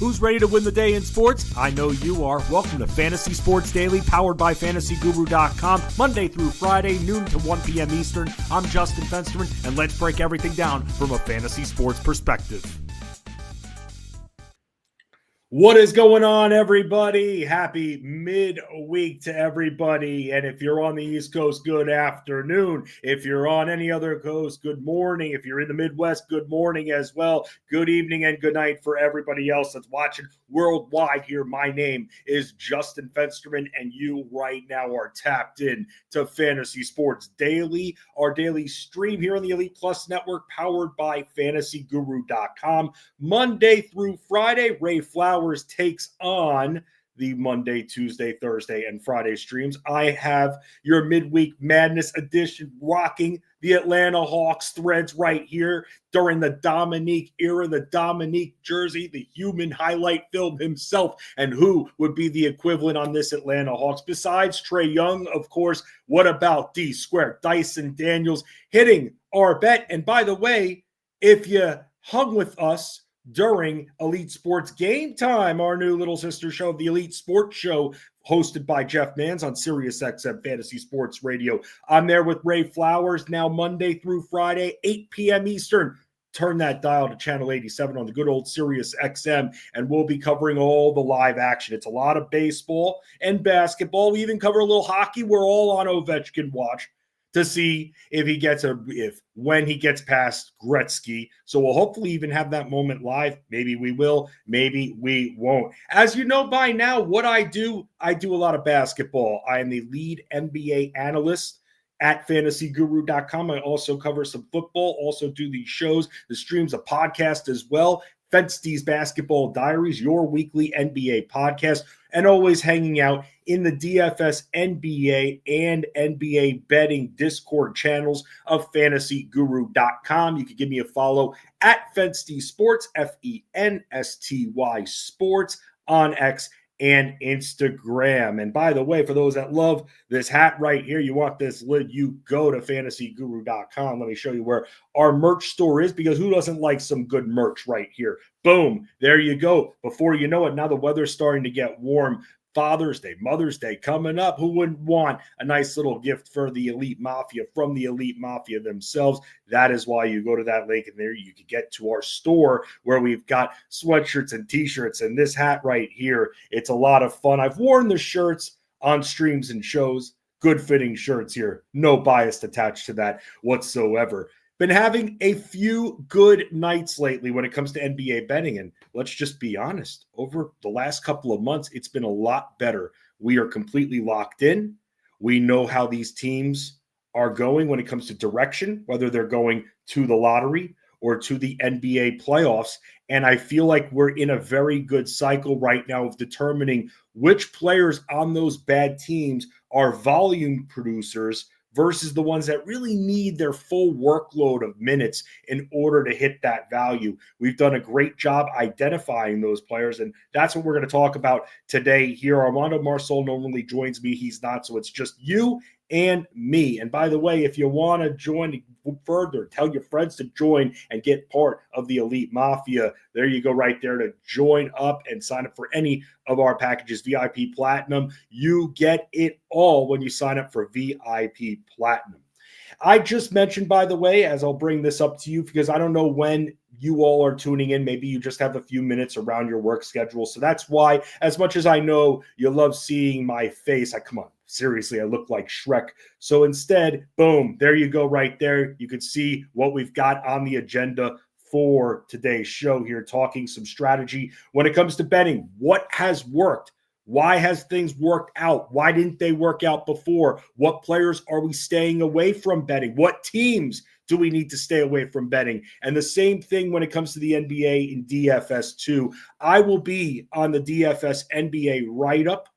Who's ready to win the day in sports? I know you are. Welcome to Fantasy Sports Daily, powered by FantasyGuru.com, Monday through Friday, noon to 1 p.m. Eastern. I'm Justin Fensterman, and let's break everything down from a fantasy sports perspective. What is going on, everybody? Happy midweek to everybody. And if you're on the East Coast, good afternoon. If you're on any other coast, good morning. If you're in the Midwest, good morning as well. Good evening and good night for everybody else that's watching worldwide here. My name is Justin Fensterman, and you right now are tapped in to Fantasy Sports Daily, our daily stream here on the Elite Plus Network, powered by FantasyGuru.com. Monday through Friday, Ray Flowers takes on the Monday, Tuesday, Thursday, and Friday streams. I have your midweek madness edition rocking the Atlanta Hawks threads right here during the Dominique era, the Dominique jersey, the human highlight film himself. And who would be the equivalent on this Atlanta Hawks? Besides Trae Young, of course, what about D Square, Dyson Daniels hitting our bet? And by the way, if you hung with us during Elite Sports Game Time, our new little sister show of the Elite Sports Show, hosted by Jeff Mans on SiriusXM Fantasy Sports Radio. I'm there with Ray Flowers now Monday through Friday, 8 p.m. Eastern. Turn that dial to channel 87 on the good old SiriusXM, and we'll be covering all the live action. It's a lot of baseball and basketball. We even cover a little hockey. We're all on Ovechkin watch to see when he gets past Gretzky. So we'll hopefully even have that moment live. Maybe we will, maybe we won't. As you know by now, what I do a lot of basketball. I am the lead NBA analyst at FantasyGuru.com. I also cover some football, also do these shows, the streams, a podcast as well. Fensty's Basketball Diaries, your weekly NBA podcast, and always hanging out in the DFS NBA and NBA betting Discord channels of FantasyGuru.com. You can give me a follow at Fensty Sports, Fensty Sports on X and Instagram. And by the way, for those that love this hat right here, you want this lid, you go to FantasyGuru.com. Let me show you where our merch store is, because who doesn't like some good merch right here? Boom, there you go. Before you know it, now the weather's starting to get warm. Father's Day, Mother's Day coming up. Who wouldn't want a nice little gift for the Elite Mafia from the Elite Mafia themselves? That is why you go to that link, and there you can get to our store where we've got sweatshirts and t-shirts, and this hat right here. It's a lot of fun. I've worn the shirts on streams and shows. Good fitting shirts here. No bias attached to that whatsoever. Been having a few good nights lately when it comes to NBA betting, and let's just be honest, over the last couple of months, it's been a lot better. We are completely locked in. We know how these teams are going when it comes to direction, whether they're going to the lottery or to the NBA playoffs, and I feel like we're in a very good cycle right now of determining which players on those bad teams are volume producers versus the ones that really need their full workload of minutes in order to hit that value. We've done a great job identifying those players, and that's what we're going to talk about today here. Armando Marcel normally joins me. He's not, so it's just you and me. And by the way, if you want to join further, tell your friends to join and get part of the Elite Mafia. There you go right there to join up and sign up for any of our packages. VIP Platinum, you get it all when you sign up for VIP Platinum. I just mentioned, by the way, as I'll bring this up to you, because I don't know when you all are tuning in. Maybe you just have a few minutes around your work schedule. So that's why, as much as I know you love seeing my face, come on, seriously, I look like Shrek. So instead, boom, there you go right there. You can see what we've got on the agenda for today's show here, talking some strategy when it comes to betting. What has worked? Why has things worked out? Why didn't they work out before? What players are we staying away from betting? What teams do we need to stay away from betting? And the same thing when it comes to the NBA and DFS too. I will be on the DFS NBA write-up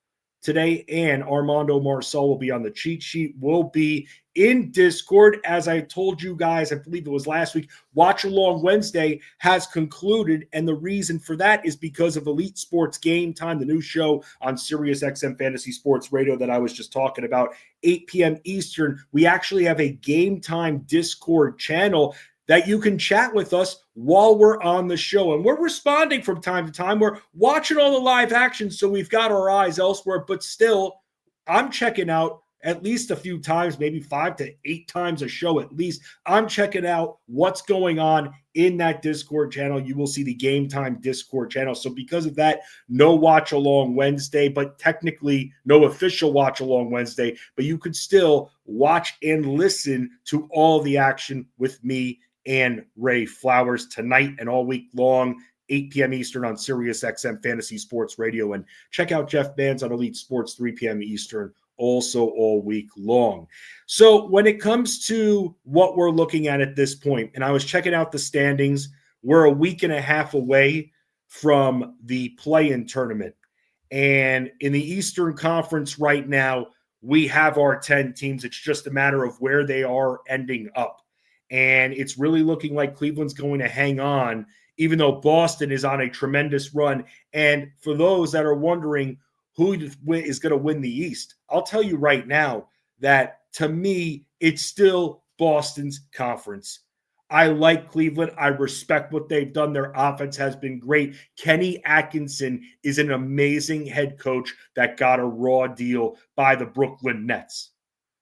today, and Armando Marcel will be on the cheat sheet. We'll be in Discord. As I told you guys, I believe it was last week, Watch Along Wednesday has concluded, and the reason for that is because of Elite Sports Game Time, the new show on SiriusXM Fantasy Sports Radio that I was just talking about, 8 p.m. Eastern. We actually have a Game Time Discord channel that you can chat with us while we're on the show. And we're responding from time to time. We're watching all the live action, so we've got our eyes elsewhere. But still, I'm checking out at least a few times, maybe 5 to 8 times a show at least. I'm checking out what's going on in that Discord channel. You will see the Game Time Discord channel. So because of that, no watch along Wednesday, but technically no official watch along Wednesday, but you could still watch and listen to all the action with me and Ray Flowers tonight and all week long, 8 p.m. Eastern on Sirius XM Fantasy Sports Radio. And check out Jeff Bands on Elite Sports, 3 p.m. Eastern, also all week long. So when it comes to what we're looking at this point, and I was checking out the standings, we're a week and a half away from the play-in tournament. And in the Eastern Conference right now, we have our 10 teams. It's just a matter of where they are ending up. And it's really looking like Cleveland's going to hang on, even though Boston is on a tremendous run. And for those that are wondering who is going to win the East, I'll tell you right now that, to me, it's still Boston's conference. I like Cleveland. I respect what they've done. Their offense has been great. Kenny Atkinson is an amazing head coach that got a raw deal by the Brooklyn Nets.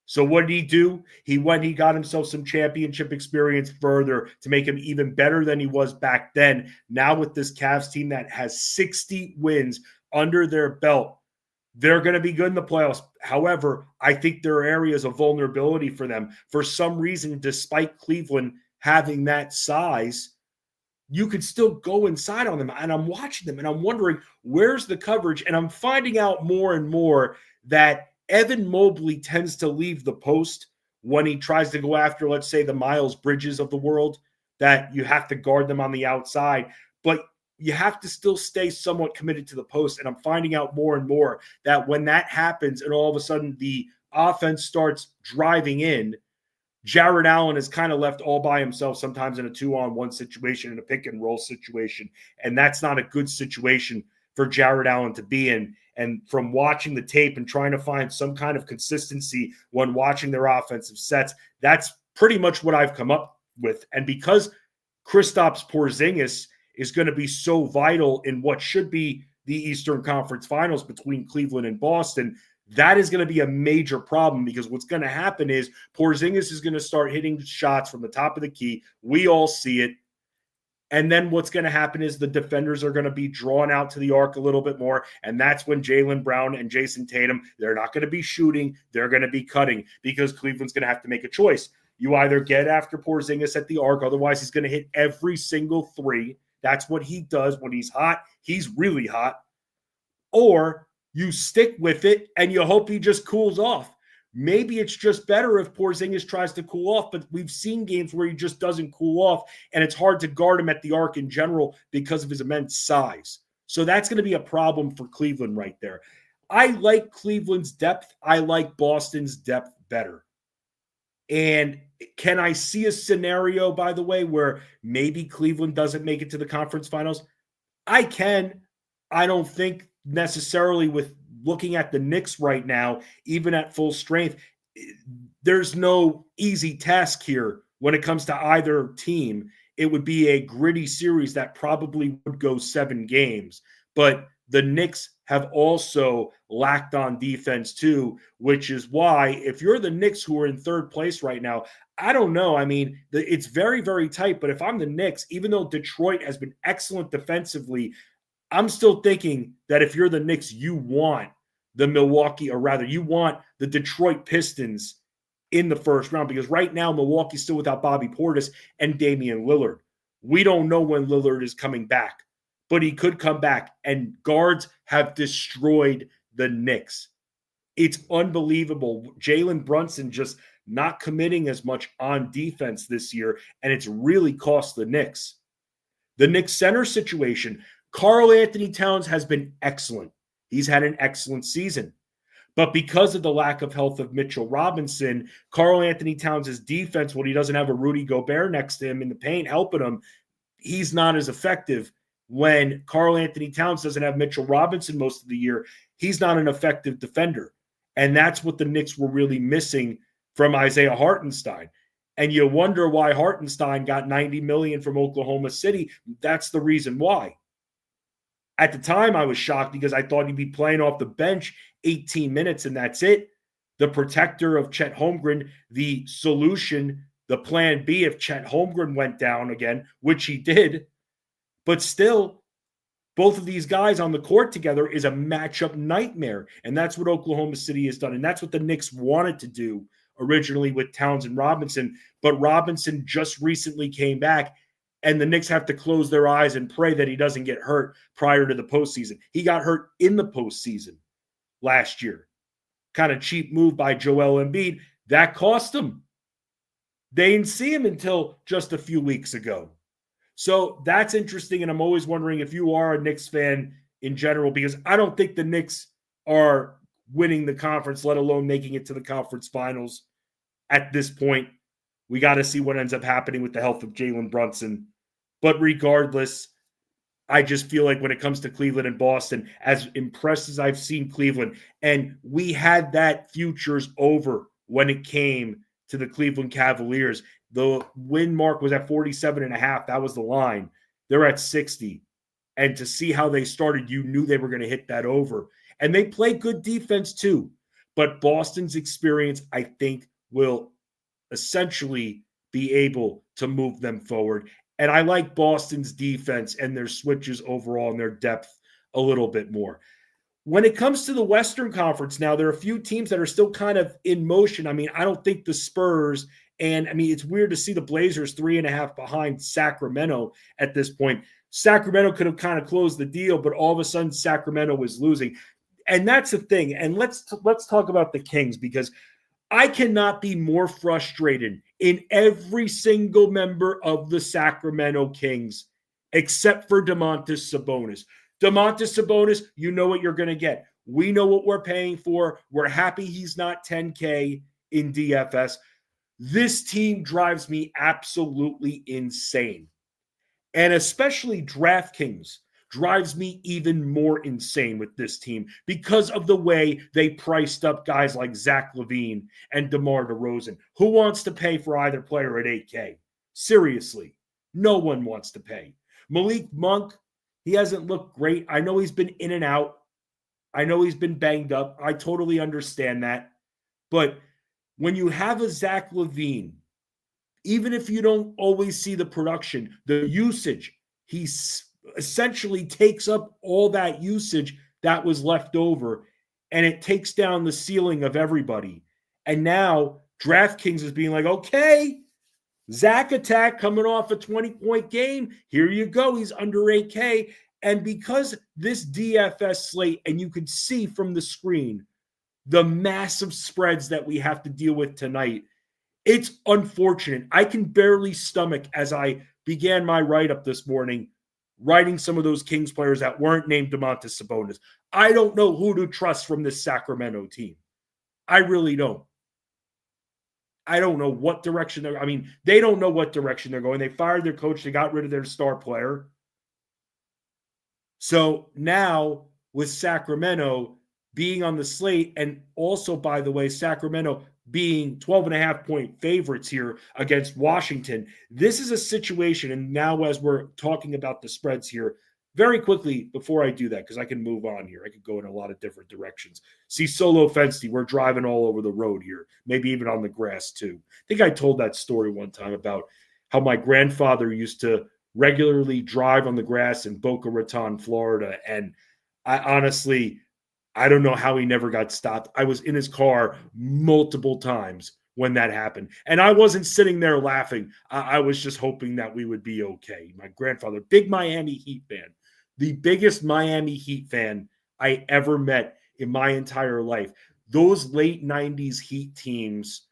So what did he do? He got himself some championship experience further to make him even better than he was back then. Now with this Cavs team that has 60 wins under their belt, they're going to be good in the playoffs. However, I think there are areas of vulnerability for them. For some reason, despite Cleveland having that size, you could still go inside on them. And I'm watching them and I'm wondering, where's the coverage? And I'm finding out more and more that Evan Mobley tends to leave the post when he tries to go after, let's say, the Miles Bridges of the world, that you have to guard them on the outside. But you have to still stay somewhat committed to the post. And I'm finding out more and more that when that happens and all of a sudden the offense starts driving in, Jared Allen is kind of left all by himself, sometimes in a 2-on-1 situation, in a pick and roll situation. And that's not a good situation for Jared Allen to be in. And from watching the tape and trying to find some kind of consistency when watching their offensive sets, that's pretty much what I've come up with. And because Kristaps Porzingis is going to be so vital in what should be the Eastern Conference Finals between Cleveland and Boston, that is going to be a major problem, because what's going to happen is Porzingis is going to start hitting shots from the top of the key. We all see it. And then what's going to happen is the defenders are going to be drawn out to the arc a little bit more. And that's when Jaylen Brown and Jason Tatum, they're not going to be shooting. They're going to be cutting, because Cleveland's going to have to make a choice. You either get after Porzingis at the arc, otherwise he's going to hit every single three. That's what he does when he's hot. He's really hot. Or you stick with it and you hope he just cools off. Maybe it's just better if Porzingis tries to cool off, but we've seen games where he just doesn't cool off, and it's hard to guard him at the arc in general because of his immense size. So that's going to be a problem for Cleveland right there. I like Cleveland's depth. I like Boston's depth better. And can I see a scenario, by the way, where maybe Cleveland doesn't make it to the conference finals? I can. I don't think necessarily, with looking at the Knicks right now, even at full strength, there's no easy task here when it comes to either team. It would be a gritty series that probably would go 7 games. But the Knicks have also lacked on defense too, which is why if you're the Knicks, who are in third place right now, I don't know. I mean, it's very, very tight. But if I'm the Knicks, even though Detroit has been excellent defensively, I'm still thinking that if you're the Knicks, you want the you want the Detroit Pistons in the first round, because right now Milwaukee's still without Bobby Portis and Damian Lillard. We don't know when Lillard is coming back, but he could come back, and guards have destroyed the Knicks. It's unbelievable. Jalen Brunson just not committing as much on defense this year, and it's really cost the Knicks. The Knicks center situation, Karl Anthony Towns has been excellent. He's had an excellent season. But because of the lack of health of Mitchell Robinson, Karl Anthony Towns' defense, when he doesn't have a Rudy Gobert next to him in the paint helping him, he's not as effective. When Karl Anthony Towns doesn't have Mitchell Robinson most of the year, he's not an effective defender. And that's what the Knicks were really missing from Isaiah Hartenstein. And you wonder why Hartenstein got $90 million from Oklahoma City. That's the reason why. At the time, I was shocked because I thought he'd be playing off the bench 18 minutes and that's it. The protector of Chet Holmgren, the solution, the plan B if Chet Holmgren went down again, which he did. But still, both of these guys on the court together is a matchup nightmare. And that's what Oklahoma City has done. And that's what the Knicks wanted to do originally with Towns and Robinson. But Robinson just recently came back, and the Knicks have to close their eyes and pray that he doesn't get hurt prior to the postseason. He got hurt in the postseason last year. Kind of cheap move by Joel Embiid. That cost him. They didn't see him until just a few weeks ago. So that's interesting, and I'm always wondering if you are a Knicks fan in general, because I don't think the Knicks are winning the conference, let alone making it to the conference finals at this point. We got to see what ends up happening with the health of Jalen Brunson. But regardless, I just feel like when it comes to Cleveland and Boston, as impressed as I've seen Cleveland, and we had that futures over when it came to the Cleveland Cavaliers. The win mark was at 47.5. That was the line. They're at 60. And to see how they started, you knew they were going to hit that over. And they play good defense too. But Boston's experience, I think, will essentially be able to move them forward. And I like Boston's defense and their switches overall and their depth a little bit more. When it comes to the Western Conference now, there are a few teams that are still kind of in motion. I mean, I don't think the Spurs, and I mean, it's weird to see the Blazers 3.5 behind Sacramento at this point. Sacramento could have kind of closed the deal, but all of a sudden Sacramento was losing. And that's the thing. And let's talk about the Kings, because I cannot be more frustrated in every single member of the Sacramento Kings, except for Domantas Sabonis. Domantas Sabonis, you know what you're going to get. We know what we're paying for. We're happy he's not $10K in DFS. This team drives me absolutely insane. And especially DraftKings drives me even more insane with this team because of the way they priced up guys like Zach LaVine and DeMar DeRozan. Who wants to pay for either player at $8K? Seriously, no one wants to pay. Malik Monk, he hasn't looked great. I know he's been in and out. I know he's been banged up. I totally understand that. But when you have a Zach LaVine, even if you don't always see the production, the usage, he essentially takes up all that usage that was left over, and it takes down the ceiling of everybody. And now DraftKings is being like, okay, Zach Attack coming off a 20-point game. Here you go. He's under 8K. And because this DFS slate, and you can see from the screen, the massive spreads that we have to deal with tonight, it's unfortunate. I can barely stomach, as I began my write-up this morning, writing some of those Kings players that weren't named Domantas Sabonis. I don't know who to trust from this Sacramento team. I really don't. I don't know what direction they're – I mean, they don't know what direction they're going. They fired their coach. They got rid of their star player. So now with Sacramento being on the slate, and also, by the way, Sacramento being 12.5-point favorites here against Washington, this is a situation, and now as we're talking about the spreads here, very quickly before I do that, because I can move on here. I could go in a lot of different directions. See, Solo Fensty, we're driving all over the road here, maybe even on the grass too. I think I told that story one time about how my grandfather used to regularly drive on the grass in Boca Raton, Florida, and I honestly, I don't know how he never got stopped. I was in his car multiple times when that happened. And I wasn't sitting there laughing. I was just hoping that we would be okay. My grandfather, big Miami Heat fan, the biggest Miami Heat fan I ever met in my entire life. Those late 90s Heat teams,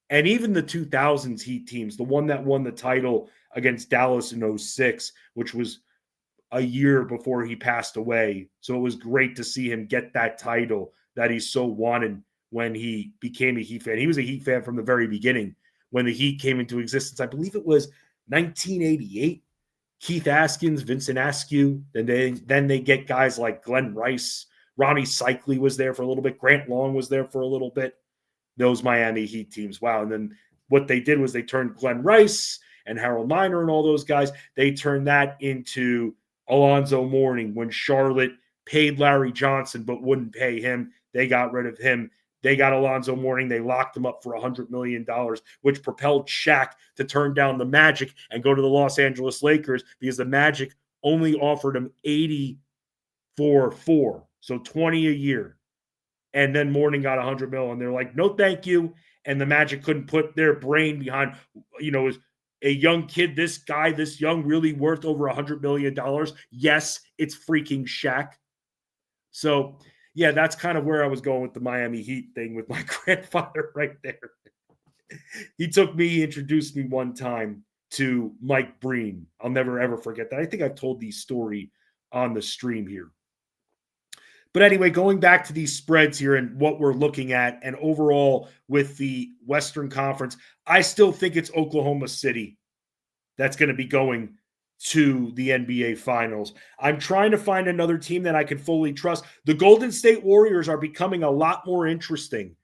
and even the 2000s Heat teams, the one that won the title against Dallas in 2006, which was a year before he passed away. So it was great to see him get that title that he so wanted when he became a Heat fan. He was a Heat fan from the very beginning when the Heat came into existence. I believe it was 1988. Keith Askins, Vincent Askew. Then they get guys like Glenn Rice. Ronnie Cycli was there for a little bit. Grant Long was there for a little bit. Those Miami Heat teams. Wow. And then what they did was they turned Glenn Rice and Harold Miner and all those guys, they turned that into Alonzo Mourning. When Charlotte paid Larry Johnson but wouldn't pay him, they got rid of him. They got Alonzo Mourning. They locked him up for $100 million, which propelled Shaq to turn down the Magic and go to the Los Angeles Lakers because the Magic only offered him 80 for 4, so 20 a year. And then Mourning got $100 million, and they're like, no, thank you. And the Magic couldn't put their brain behind, is a young kid, this guy, this young, really worth over $100 million. Yes, it's freaking Shaq. So, yeah, that's kind of where I was going with the Miami Heat thing with my grandfather right there. He introduced me one time to Mike Breen. I'll never, ever forget that. I think I've told the story on the stream here. But anyway, going back to these spreads here and what we're looking at, and overall with the Western Conference, I still think it's Oklahoma City that's going to be going to the NBA Finals. I'm trying to find another team that I can fully trust. The Golden State Warriors are becoming a lot more interesting.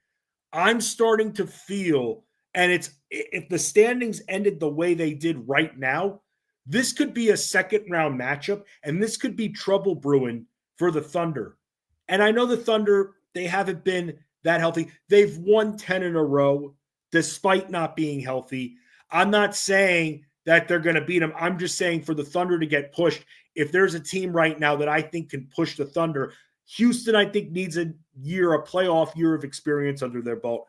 I'm starting to feel, and if the standings ended the way they did right now, this could be a second-round matchup, and this could be trouble brewing for the Thunder. And I know the Thunder, they haven't been that healthy. They've won 10 in a row despite not being healthy. I'm not saying that they're going to beat them. I'm just saying for the Thunder to get pushed, if there's a team right now that I think can push the Thunder, Houston, I think, needs a playoff year of experience under their belt.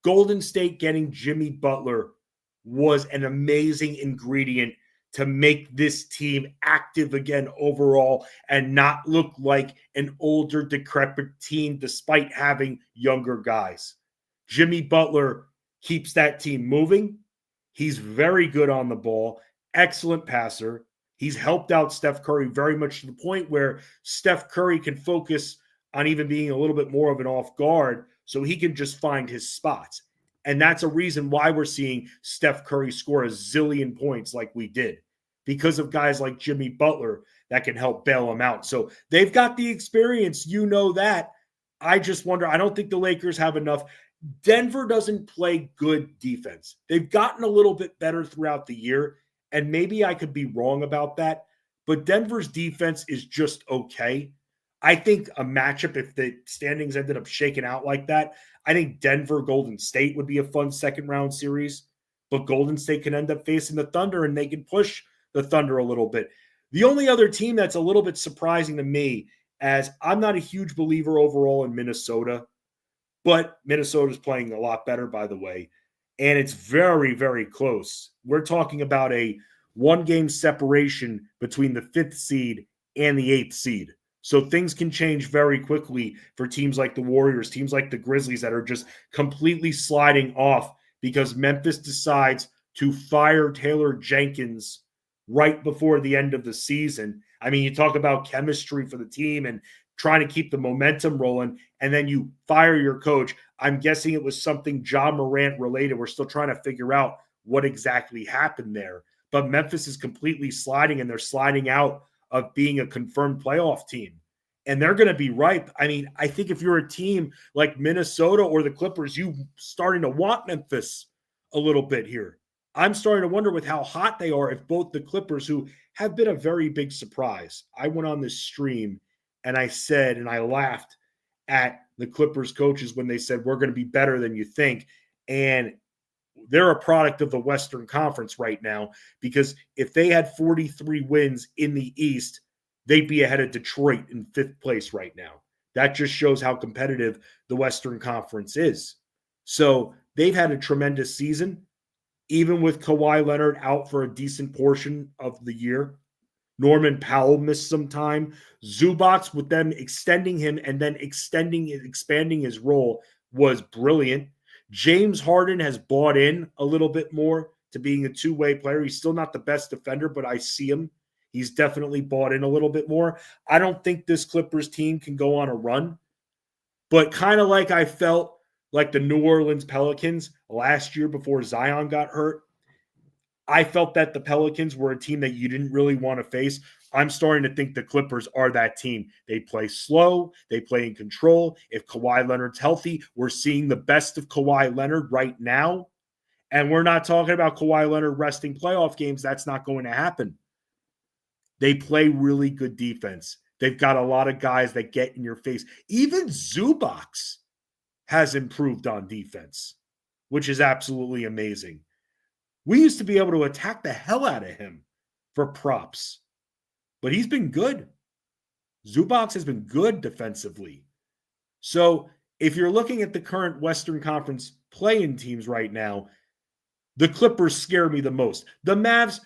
Golden State getting Jimmy Butler was an amazing ingredient to make this team active again overall and not look like an older, decrepit team despite having younger guys. Jimmy Butler keeps that team moving. He's very good on the ball, excellent passer. He's helped out Steph Curry very much to the point where Steph Curry can focus on even being a little bit more of an off guard so he can just find his spots. And that's a reason why we're seeing Steph Curry score a zillion points like we did, because of guys like Jimmy Butler that can help bail him out. So they've got the experience, that. I just wonder, I don't think the Lakers have enough. Denver doesn't play good defense. They've gotten a little bit better throughout the year, and maybe I could be wrong about that, but Denver's defense is just okay. I think a matchup, if the standings ended up shaking out like that, I think Denver-Golden State would be a fun second-round series, but Golden State can end up facing the Thunder, and they can push the Thunder a little bit. The only other team that's a little bit surprising to me, as I'm not a huge believer overall in Minnesota, but Minnesota's playing a lot better, by the way, and it's very, very close. We're talking about a one-game separation between the 5th seed and the 8th seed. So things can change very quickly for teams like the Warriors, teams like the Grizzlies that are just completely sliding off because Memphis decides to fire Taylor Jenkins right before the end of the season. I mean, you talk about chemistry for the team and trying to keep the momentum rolling, and then you fire your coach. I'm guessing it was something Ja Morant related. We're still trying to figure out what exactly happened there. But Memphis is completely sliding, and they're sliding out of being a confirmed playoff team. And they're going to be ripe. I mean, I think if you're a team like Minnesota or the Clippers, you starting to want Memphis a little bit here. I'm starting to wonder with how hot they are if both the Clippers, who have been a very big surprise. I went on this stream and I said, and I laughed at the Clippers coaches when they said, we're going to be better than you think. And they're a product of the Western Conference right now, because if they had 43 wins in the East, they'd be ahead of Detroit in 5th place right now. That just shows how competitive the Western Conference is. So they've had a tremendous season, even with Kawhi Leonard out for a decent portion of the year. Norman Powell missed some time. Zubac, with them extending him and then expanding his role, was brilliant. James Harden has bought in a little bit more to being a two-way player. He's still not the best defender, but I see him. He's definitely bought in a little bit more. I don't think this Clippers team can go on a run, but kind of like I felt like the New Orleans Pelicans last year before Zion got hurt, I felt that the Pelicans were a team that you didn't really want to face. I'm starting to think the Clippers are that team. They play slow. They play in control. If Kawhi Leonard's healthy, we're seeing the best of Kawhi Leonard right now. And we're not talking about Kawhi Leonard resting playoff games. That's not going to happen. They play really good defense. They've got a lot of guys that get in your face. Even Zubac has improved on defense, which is absolutely amazing. We used to be able to attack the hell out of him for props, but he's been good. Zubac has been good defensively. So if you're looking at the current Western Conference play-in teams right now, the Clippers scare me the most. The Mavs,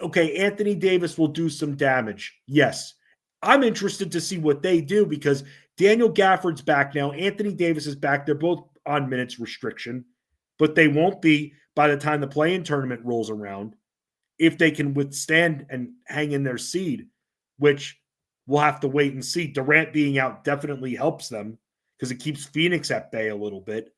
okay, Anthony Davis will do some damage. Yes. I'm interested to see what they do because Daniel Gafford's back now. Anthony Davis is back. They're both on minutes restriction, but they won't be by the time the play-in tournament rolls around if they can withstand and hang in their seed, which we'll have to wait and see. Durant being out definitely helps them because it keeps Phoenix at bay a little bit.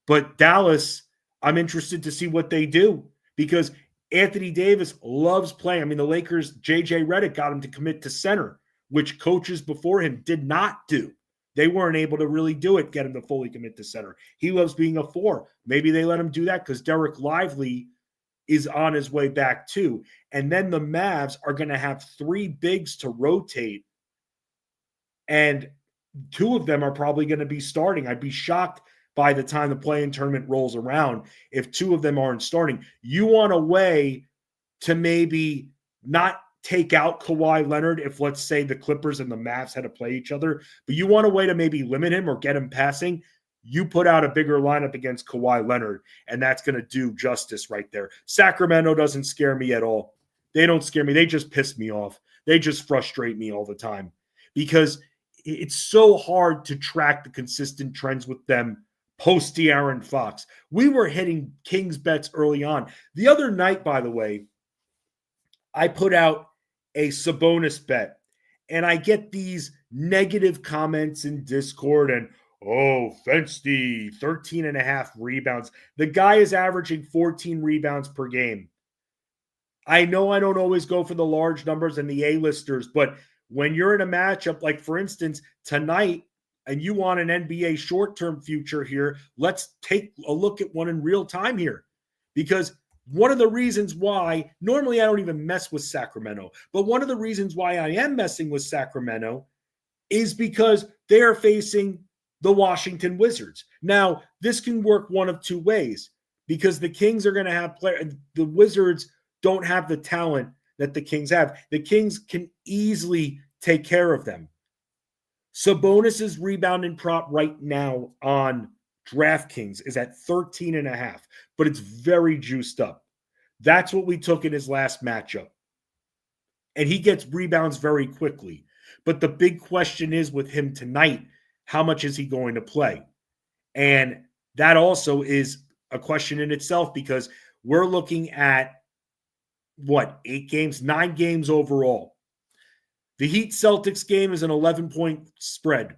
But Dallas, I'm interested to see what they do because Anthony Davis loves playing. I mean, the Lakers, J.J. Redick got him to commit to center, which coaches before him did not do. They weren't able to really do it, get him to fully commit to center. He loves being a 4. Maybe they let him do that because Derek Lively is on his way back too. And then the Mavs are going to have 3 bigs to rotate, and 2 of them are probably going to be starting. I'd be shocked by the time the play-in tournament rolls around if 2 of them aren't starting. You want a way to maybe not take out Kawhi Leonard if, let's say, the Clippers and the Mavs had to play each other, but you want a way to maybe limit him or get him passing. You put out a bigger lineup against Kawhi Leonard, and that's going to do justice right there. Sacramento doesn't scare me at all. They don't scare me. They just piss me off. They just frustrate me all the time because it's so hard to track the consistent trends with them post De'Aaron Fox. We were hitting Kings bets early on. The other night, by the way, I put out a Sabonis bet, and I get these negative comments in Discord and, oh, Fensty, 13.5 rebounds. The guy is averaging 14 rebounds per game. I know I don't always go for the large numbers and the A-listers, but when you're in a matchup, like for instance, tonight, and you want an NBA short-term future here, let's take a look at one in real time here. Because one of the reasons why, normally I don't even mess with Sacramento, but one of the reasons why I am messing with Sacramento is because they are facing the Washington Wizards. Now, this can work one of 2 ways because the Kings are going to have players. The Wizards don't have the talent that the Kings have. The Kings can easily take care of them. Sabonis's rebounding prop right now on DraftKings is at 13.5, but it's very juiced up. That's what we took in his last matchup. And he gets rebounds very quickly. But the big question is with him tonight, how much is he going to play? And that also is a question in itself because we're looking at, 8 games? 9 games overall. The Heat-Celtics game is an 11-point spread.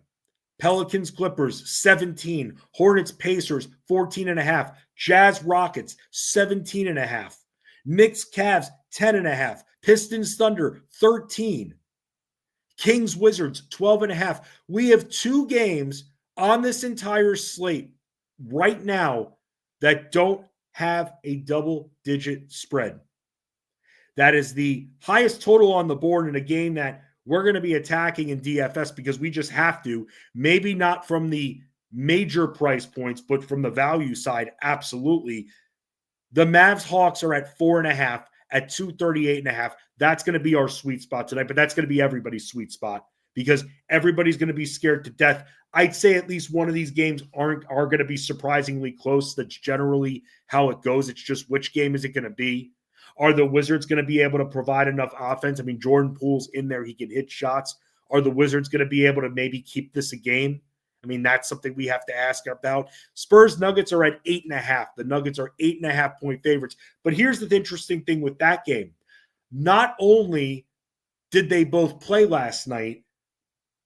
Pelicans-Clippers, 17. Hornets-Pacers, 14.5. Jazz-Rockets, 17.5. Knicks-Cavs, 10.5. Pistons-Thunder, 13. Kings-Wizards, 12.5. We have 2 games on this entire slate right now that don't have a double-digit spread. That is the highest total on the board in a game that we're going to be attacking in DFS because we just have to. Maybe not from the major price points, but from the value side, absolutely. The Mavs Hawks are at 4.5 at 238.5. That's going to be our sweet spot tonight, but that's going to be everybody's sweet spot because everybody's going to be scared to death. I'd say at least one of these games are going to be surprisingly close. That's generally how it goes. It's just which game is it going to be? Are the Wizards going to be able to provide enough offense? I mean, Jordan Poole's in there. He can hit shots. Are the Wizards going to be able to maybe keep this a game? I mean, that's something we have to ask about. Spurs Nuggets are at 8.5. The Nuggets are 8.5-point favorites. But here's the interesting thing with that game. Not only did they both play last night,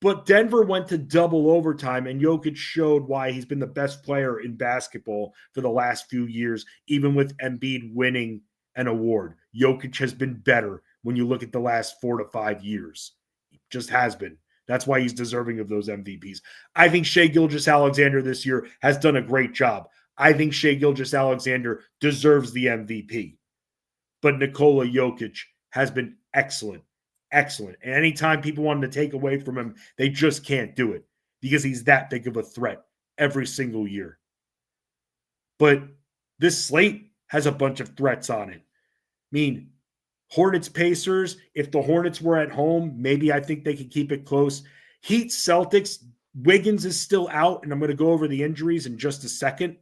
but Denver went to double overtime, and Jokic showed why he's been the best player in basketball for the last few years, even with Embiid winning an award. Jokic has been better when you look at the last 4 to 5 years. He just has been. That's why he's deserving of those MVPs. I think Shai Gilgeous-Alexander this year has done a great job. I think Shai Gilgeous-Alexander deserves the MVP. But Nikola Jokic has been excellent. Excellent. And anytime people wanted to take away from him, they just can't do it because he's that big of a threat every single year. But this slate has a bunch of threats on it. I mean, Hornets Pacers, if the Hornets were at home, maybe I think they could keep it close. Heat Celtics, Wiggins is still out, and I'm going to go over the injuries in just a second.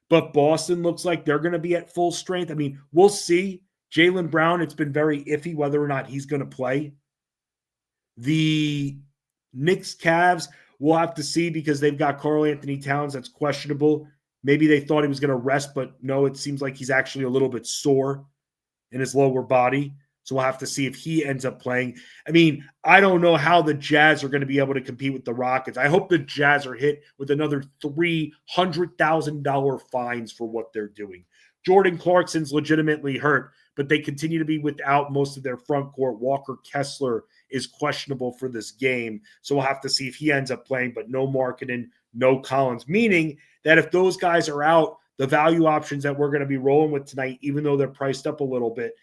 But Boston looks like they're going to be at full strength. I mean, we'll see. Jaylen Brown, it's been very iffy whether or not he's going to play. The Knicks Cavs, we'll have to see because they've got Karl Anthony Towns that's questionable. Maybe they thought he was going to rest, but no, it seems like he's actually a little bit sore in his lower body. So we'll have to see if he ends up playing. I mean, I don't know how the Jazz are going to be able to compete with the Rockets. I hope the Jazz are hit with another $300,000 fines for what they're doing. Jordan Clarkson's legitimately hurt, but they continue to be without most of their front court. Walker Kessler is questionable for this game. So we'll have to see if he ends up playing, but no Markkanen, no Collins, meaning that if those guys are out, the value options that we're going to be rolling with tonight, even though they're priced up a little bit,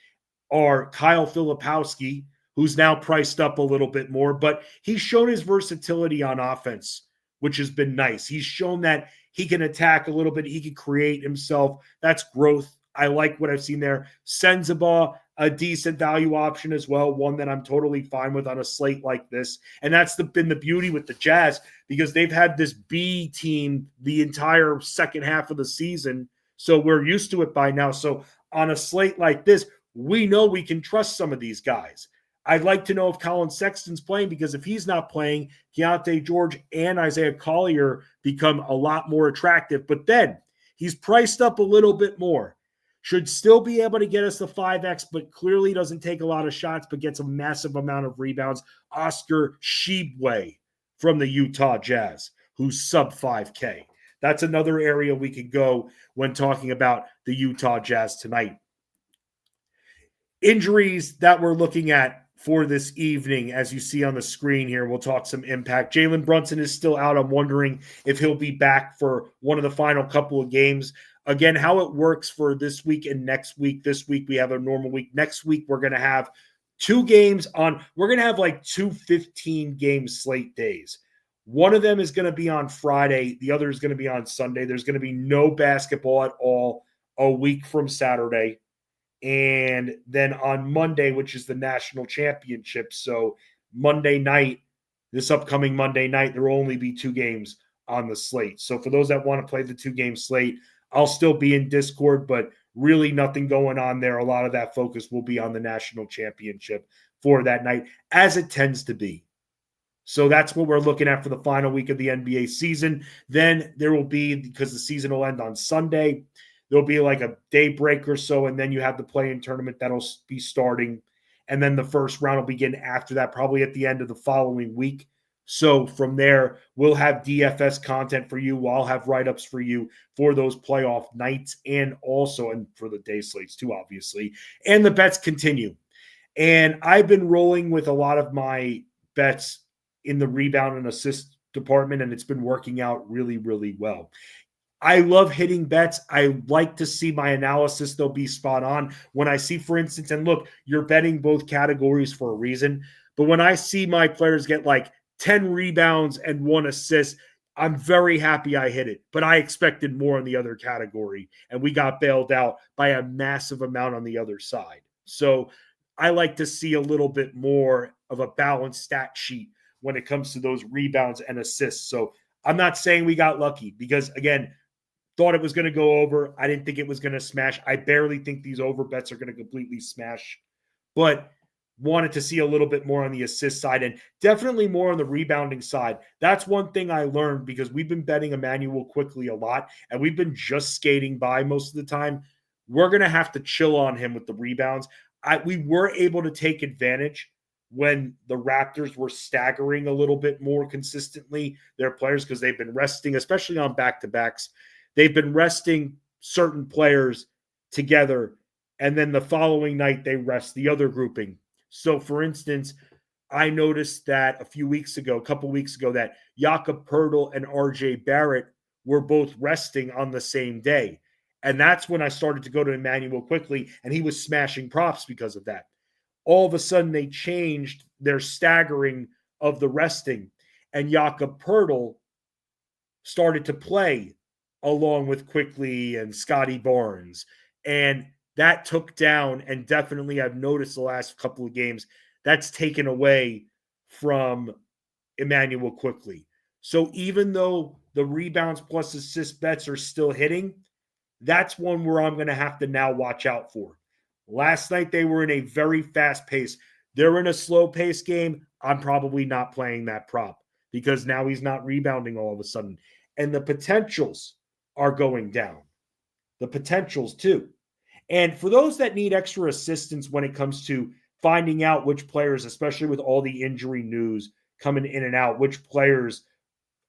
are Kyle Filipowski, who's now priced up a little bit more, but he's shown his versatility on offense, which has been nice. He's shown that he can attack a little bit. He can create himself. That's growth. I like what I've seen there. Sensabaugh, a decent value option as well, one that I'm totally fine with on a slate like this. And that's been the beauty with the Jazz because they've had this B team the entire second half of the season. So we're used to it by now. So on a slate like this, we know we can trust some of these guys. I'd like to know if Colin Sexton's playing because if he's not playing, Keontae George and Isaiah Collier become a lot more attractive. But then he's priced up a little bit more. Should still be able to get us the 5X, but clearly doesn't take a lot of shots, but gets a massive amount of rebounds. Oscar Tshiebwe from the Utah Jazz, who's sub 5K. That's another area we could go when talking about the Utah Jazz tonight. Injuries that we're looking at for this evening, as you see on the screen here, we'll talk some impact. Jalen Brunson is still out. I'm wondering if he'll be back for one of the final couple of games. Again, how it works for this week and next week. This week we have a normal week. Next week we're going to have 2 games on. We're going to have like 2 15-game slate days. One of them is going to be on Friday. The other is going to be on Sunday. There's going to be no basketball at all a week from Saturday. And then on Monday, which is the national championship. So Monday night, this upcoming Monday night, there will only be 2 games on the slate. So for those that want to play the 2-game slate, I'll still be in Discord, but really nothing going on there. A lot of that focus will be on the national championship for that night, as it tends to be. So that's what we're looking at for the final week of the NBA season. Then there will be, because the season will end on Sunday, there'll be like a day break or so, and then you have the play-in tournament that'll be starting. And then the first round will begin after that, probably at the end of the following week. So from there, we'll have DFS content for you. I'll have write-ups for you for those playoff nights and also, and for the day slates too, obviously. And the bets continue. And I've been rolling with a lot of my bets in the rebound and assist department, and it's been working out really, really well. I love hitting bets. I like to see my analysis, though, be spot on. When I see, for instance, and look, you're betting both categories for a reason, but when I see my players get like 10 rebounds and 1 assist, I'm very happy I hit it. But I expected more in the other category, and we got bailed out by a massive amount on the other side. So I like to see a little bit more of a balanced stat sheet when it comes to those rebounds and assists. So I'm not saying we got lucky because, again, thought it was going to go over. I didn't think it was going to smash. I barely think these over bets are going to completely smash, but wanted to see a little bit more on the assist side and definitely more on the rebounding side. That's one thing I learned because we've been betting Emmanuel Quickly a lot and we've been just skating by most of the time. We're going to have to chill on him with the rebounds. We were able to take advantage when the Raptors were staggering a little bit more consistently their players because they've been resting, especially on back-to-backs. They've been resting certain players together, and then the following night they rest the other grouping. So, for instance, I noticed that a couple weeks ago, that Jakob Poeltl and RJ Barrett were both resting on the same day. And that's when I started to go to Emmanuel quickly, and he was smashing props because of that. All of a sudden, they changed their staggering of the resting, and Jakob Poeltl started to play along with Quickly and Scotty Barnes. And that took down, and definitely I've noticed the last couple of games, that's taken away from Emmanuel Quickly. So even though the rebounds plus assist bets are still hitting, that's one where I'm going to have to now watch out for. Last night, they were in a very fast pace. They're in a slow pace game. I'm probably not playing that prop because now he's not rebounding all of a sudden. And the potentials are going down. The potentials too. And for those that need extra assistance when it comes to finding out which players, especially with all the injury news coming in and out, which players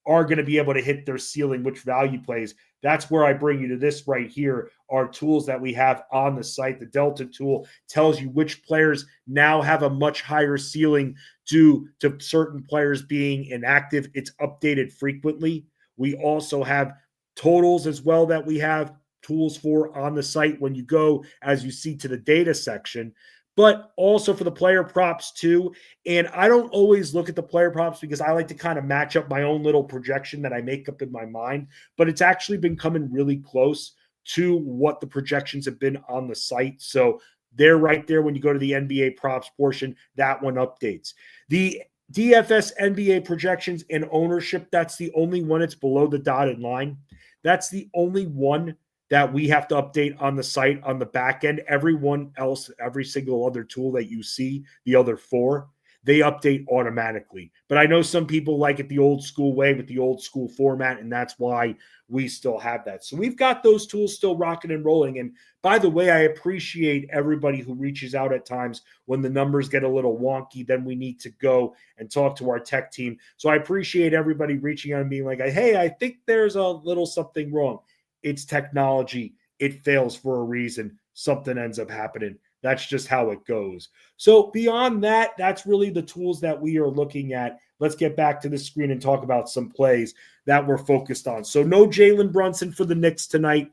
are going to be able to hit their ceiling, which value plays, that's where I bring you to this right here. Our tools that we have on the site. The Delta tool tells you which players now have a much higher ceiling due to certain players being inactive. It's updated frequently. We also have totals as well that we have tools for on the site when you go, as you see, to the data section, but also for the player props too. And I don't always look at the player props because I like to kind of match up my own little projection that I make up in my mind, but it's actually been coming really close to what the projections have been on the site. So they're right there when you go to the NBA props portion, that one updates. The DFS NBA projections and ownership, that's the only one that's below the dotted line. That's the only one that we have to update on the site on the back end. Everyone else, every single other tool that you see, the other four, they update automatically. But I know some people like it the old school way with the old school format, and that's why we still have that. So we've got those tools still rocking and rolling. And by the way, I appreciate everybody who reaches out at times when the numbers get a little wonky, then we need to go and talk to our tech team. So I appreciate everybody reaching out and being like, hey, I think there's a little something wrong. It's technology. It fails for a reason. Something ends up happening. That's just how it goes. So beyond that, that's really the tools that we are looking at. Let's get back to the screen and talk about some plays that we're focused on. So no Jalen Brunson for the Knicks tonight.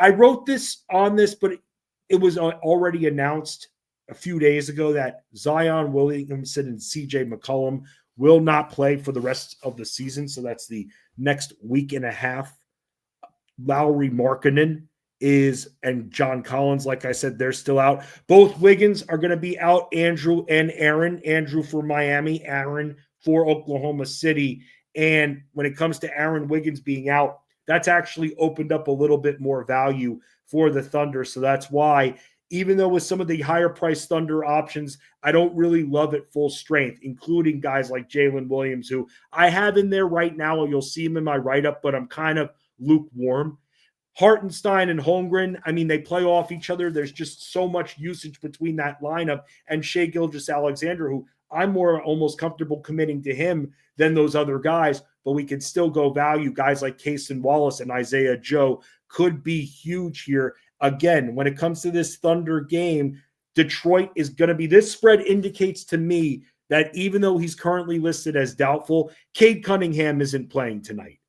I wrote this on this, but it was already announced a few days ago that Zion Williamson and CJ McCollum will not play for the rest of the season. So that's the next week and a half. Lauri Markkanen and John Collins, like I said, they're still out. Both Wiggins are going to be out, Andrew and Aaron. Andrew for Miami, Aaron for Oklahoma City. And when it comes to Aaron Wiggins being out, that's actually opened up a little bit more value for the Thunder. So that's why, even though with some of the higher priced Thunder options, I don't really love it full strength, including guys like Jalen Williams, who I have in there right now. You'll see him in my write-up, but I'm kind of lukewarm. Hartenstein and Holmgren, I mean, they play off each other. There's just so much usage between that lineup, and Shai Gilgeous-Alexander, who I'm more almost comfortable committing to him than those other guys, but we could still go value. Guys like Cason Wallace and Isaiah Joe could be huge here. Again, when it comes to this Thunder game, Detroit is going to be, this spread indicates to me that even though he's currently listed as doubtful, Cade Cunningham isn't playing tonight.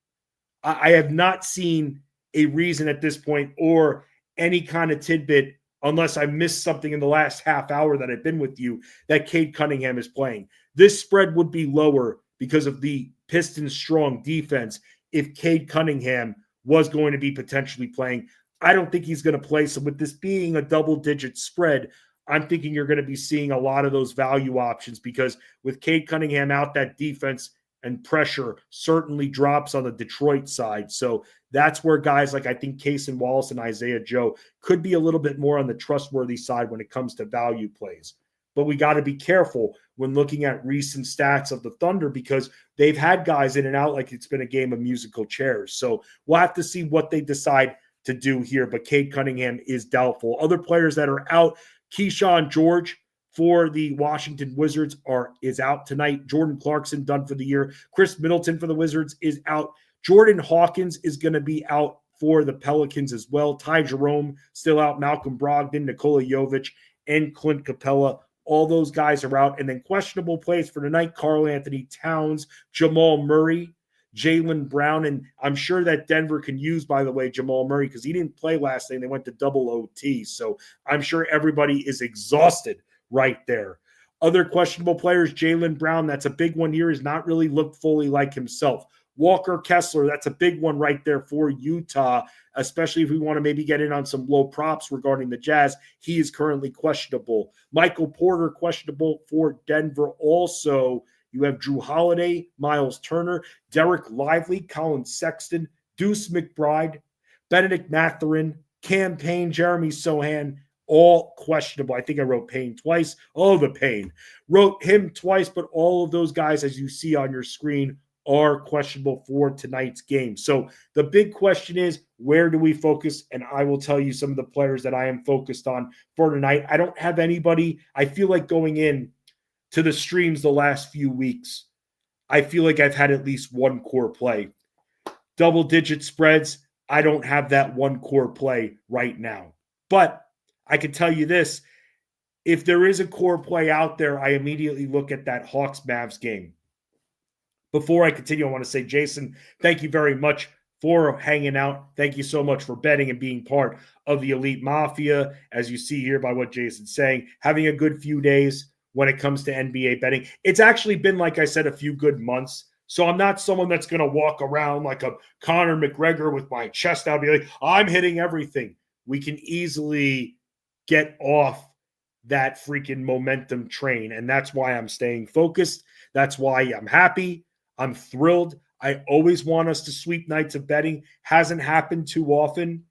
I have not seen a reason at this point or any kind of tidbit, unless I missed something in the last half hour that I've been with you, that Cade Cunningham is playing. This spread would be lower because of the Pistons' strong defense if Cade Cunningham was going to be potentially playing. I don't think he's going to play. So with this being a double-digit spread, I'm thinking you're going to be seeing a lot of those value options because with Cade Cunningham out, that defense and pressure certainly drops on the Detroit side. So that's where guys like I think Cason Wallace and Isaiah Joe could be a little bit more on the trustworthy side when it comes to value plays. But we got to be careful when looking at recent stats of the Thunder because they've had guys in and out like it's been a game of musical chairs. So we'll have to see what they decide to do here. But Cade Cunningham is doubtful. Other players that are out, Keyshawn George for the Washington Wizards is out tonight. Jordan Clarkson done for the year. Chris Middleton for the Wizards is out. Jordan Hawkins is going to be out for the Pelicans as well. Ty Jerome still out. Malcolm Brogdon, Nikola Jovic, and Clint Capella. All those guys are out. And then questionable plays for tonight, Karl Anthony Towns, Jamal Murray. Jaylen Brown. And I'm sure that Denver can use, by the way, Jamal Murray, because he didn't play last night. They went to double OT. So I'm sure everybody is exhausted right there. Other questionable players, Jaylen Brown, that's a big one here, has not really looked fully like himself. Walker Kessler, that's a big one right there for Utah, especially if we want to maybe get in on some low props regarding the Jazz. He is currently questionable. Michael Porter, questionable for Denver also. You have Drew Holiday, Miles Turner, Derek Lively, Colin Sexton, Deuce McBride, Benedict Mathurin, Cam Payne, Jeremy Sohan, all questionable. I think I wrote Payne twice. Oh, the Payne. Wrote him twice, but all of those guys, as you see on your screen, are questionable for tonight's game. So the big question is, where do we focus? And I will tell you some of the players that I am focused on for tonight. I don't have anybody. I feel like going in to the streams the last few weeks, I feel like I've had at least one core play. Double-digit spreads, I don't have that one core play right now. But I can tell you this, if there is a core play out there, I immediately look at that Hawks-Mavs game. Before I continue, I want to say, Jason, thank you very much for hanging out. Thank you so much for betting and being part of the Elite Mafia. As you see here by what Jason's saying, having a good few days when it comes to NBA betting. It's actually been, like I said, a few good months. So I'm not someone that's going to walk around like a Conor McGregor with my chest out, be like, I'm hitting everything. We can easily get off that freaking momentum train. And that's why I'm staying focused. That's why I'm happy. I'm thrilled. I always want us to sweep nights of betting. Hasn't happened too often.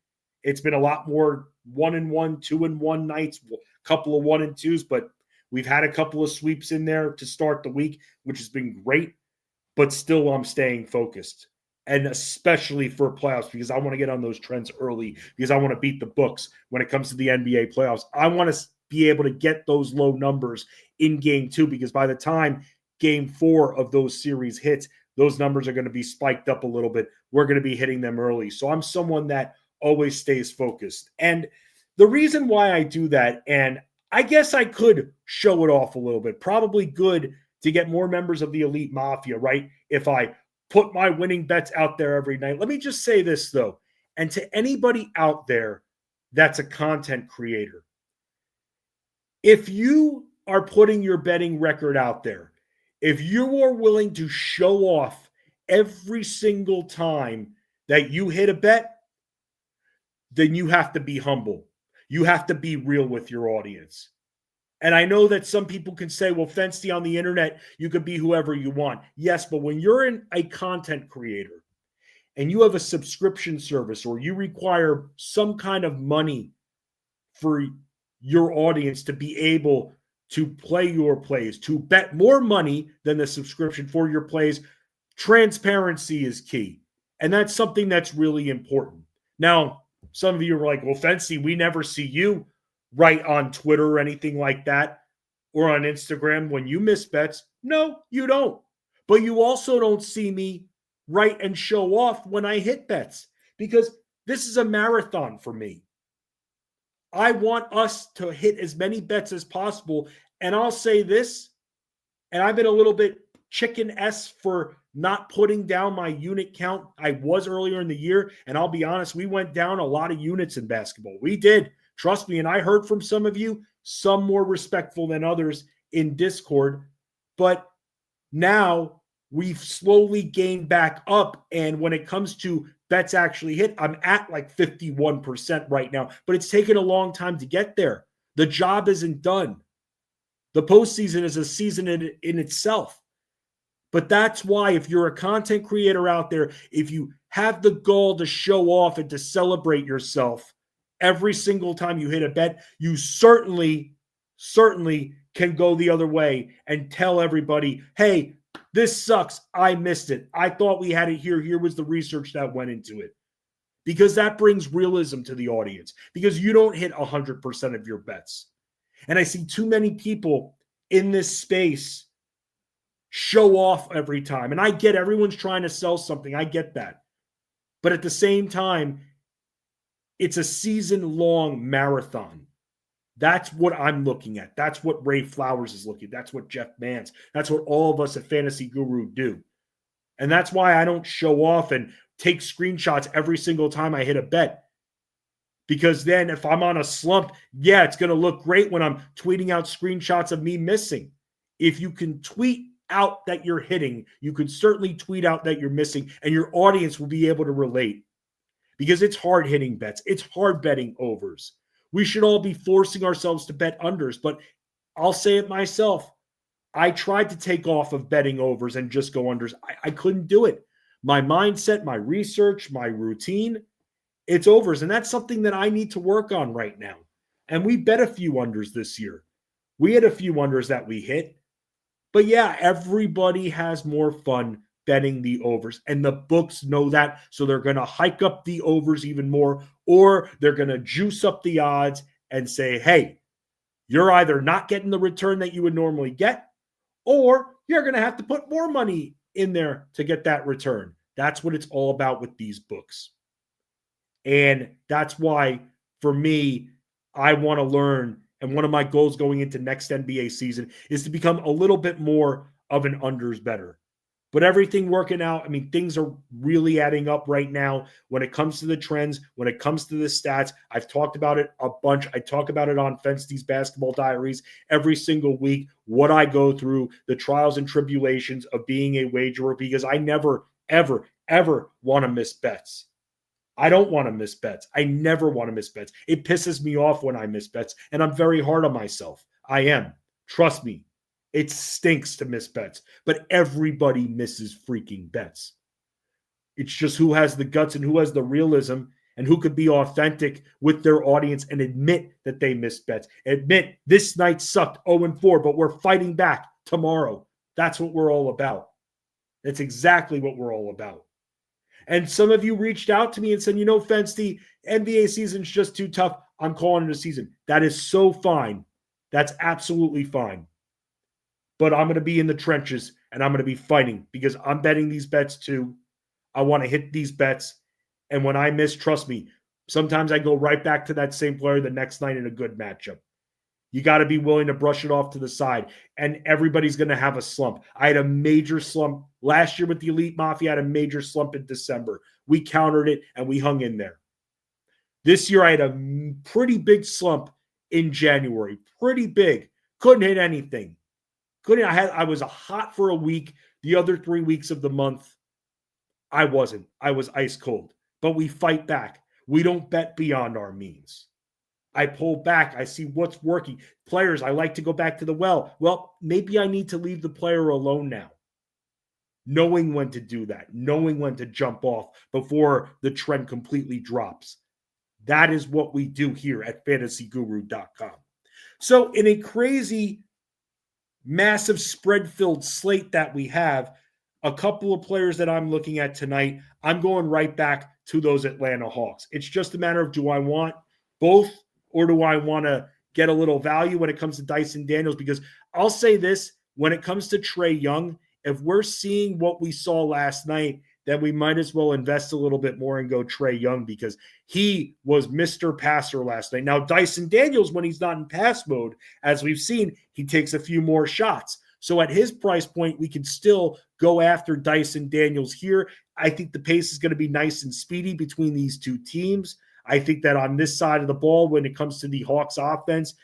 It's been a lot more 1-1, 2-1 nights, a couple of 1-2s, but we've had a couple of sweeps in there to start the week, which has been great. But still, I'm staying focused, and especially for playoffs, because I want to get on those trends early, because I want to beat the books when it comes to the NBA playoffs. I want to be able to get those low numbers in game 2, because by the time game 4 of those series hits, those numbers are going to be spiked up a little bit. We're going to be hitting them early. So I'm someone that always stays focused. And the reason why I do that, and I guess I could show it off a little bit, probably good to get more members of the Elite Mafia, right? If I put my winning bets out there every night. Let me just say this, though, and to anybody out there that's a content creator, if you are putting your betting record out there, if you are willing to show off every single time that you hit a bet, then you have to be humble. You have to be real with your audience. And I know that some people can say, well, Fensty, on the internet, you could be whoever you want. Yes, but when you're a content creator and you have a subscription service or you require some kind of money for your audience to be able to play your plays, to bet more money than the subscription for your plays, transparency is key. And that's something that's really important. Now, some of you are like, well, Fensty, we never see you write on Twitter or anything like that, or on Instagram when you miss bets. No, you don't. But you also don't see me write and show off when I hit bets, because this is a marathon for me. I want us to hit as many bets as possible. And I'll say this, and I've been a little bit chicken-esque for not putting down my unit count. I was earlier in the year, and I'll be honest, we went down a lot of units in basketball. We did. Trust me, and I heard from some of you, some more respectful than others in Discord. But now we've slowly gained back up. And when it comes to bets actually hit, I'm at like 51% right now. But it's taken a long time to get there. The job isn't done. The postseason is a season in itself. But that's why, if you're a content creator out there, if you have the goal to show off and to celebrate yourself every single time you hit a bet, you certainly can go the other way and tell everybody, hey, this sucks. I missed it. I thought we had it here. Here was the research that went into it. Because that brings realism to the audience. Because you don't hit 100% of your bets. And I see too many people in this space show off every time. And I get everyone's trying to sell something. I get that. But at the same time, it's a season-long marathon. That's what I'm looking at. That's what Ray Flowers is looking at. That's what Jeff Mans. That's what all of us at Fantasy Guru do. And that's why I don't show off and take screenshots every single time I hit a bet. Because then if I'm on a slump, yeah, it's going to look great when I'm tweeting out screenshots of me missing. If you can tweet out that you're hitting, you can certainly tweet out that you're missing, and your audience will be able to relate. Because it's hard hitting bets. It's hard betting overs. We should all be forcing ourselves to bet unders, but I'll say it myself. I tried to take off of betting overs and just go unders. I couldn't do it. My mindset, my research, my routine, it's overs. And that's something that I need to work on right now. And we bet a few unders this year. We had a few unders that we hit. But yeah, everybody has more fun betting the overs. And the books know that. So they're going to hike up the overs even more, or they're going to juice up the odds and say, hey, you're either not getting the return that you would normally get, or you're going to have to put more money in there to get that return. That's what it's all about with these books. And that's why, for me, I want to learn. And one of my goals going into next NBA season is to become a little bit more of an unders better. But everything working out, I mean, things are really adding up right now when it comes to the trends, when it comes to the stats. I've talked about it a bunch. I talk about it on Fensty's Basketball Diaries every single week, what I go through, the trials and tribulations of being a wagerer, because I never, ever, ever want to miss bets. I don't want to miss bets. I never want to miss bets. It pisses me off when I miss bets, and I'm very hard on myself. I am. Trust me. It stinks to miss bets, but everybody misses freaking bets. It's just who has the guts and who has the realism and who could be authentic with their audience and admit that they missed bets. Admit this night sucked 0-4, but we're fighting back tomorrow. That's what we're all about. That's exactly what we're all about. And some of you reached out to me and said, Fensty, NBA season's just too tough. I'm calling it a season. That is so fine. That's absolutely fine. But I'm going to be in the trenches and I'm going to be fighting because I'm betting these bets too. I want to hit these bets. And when I miss, trust me, sometimes I go right back to that same player the next night in a good matchup. You got to be willing to brush it off to the side. And everybody's going to have a slump. I had a major slump last year with the Elite Mafia. I had a major slump in December. We countered it and we hung in there. This year I had a pretty big slump in January. Pretty big. Couldn't hit anything. I was hot for a week. The other 3 weeks of the month, I wasn't. I was ice cold. But we fight back. We don't bet beyond our means. I pull back. I see what's working. Players, I like to go back to the well. Well, maybe I need to leave the player alone now. Knowing when to do that. Knowing when to jump off before the trend completely drops. That is what we do here at fantasyguru.com. So in a crazy, massive spread-filled slate that we have, a couple of players that I'm looking at tonight, I'm going right back to those Atlanta Hawks. It's just a matter of, do I want both or do I want to get a little value when it comes to Dyson Daniels? Because I'll say this, when it comes to Trae Young, if we're seeing what we saw last night, then we might as well invest a little bit more and go Trae Young because he was Mr. Passer last night. Now, Dyson Daniels, when he's not in pass mode, as we've seen, he takes a few more shots. So at his price point, we can still go after Dyson Daniels here. I think the pace is going to be nice and speedy between these two teams. I think that on this side of the ball, when it comes to the Hawks offense,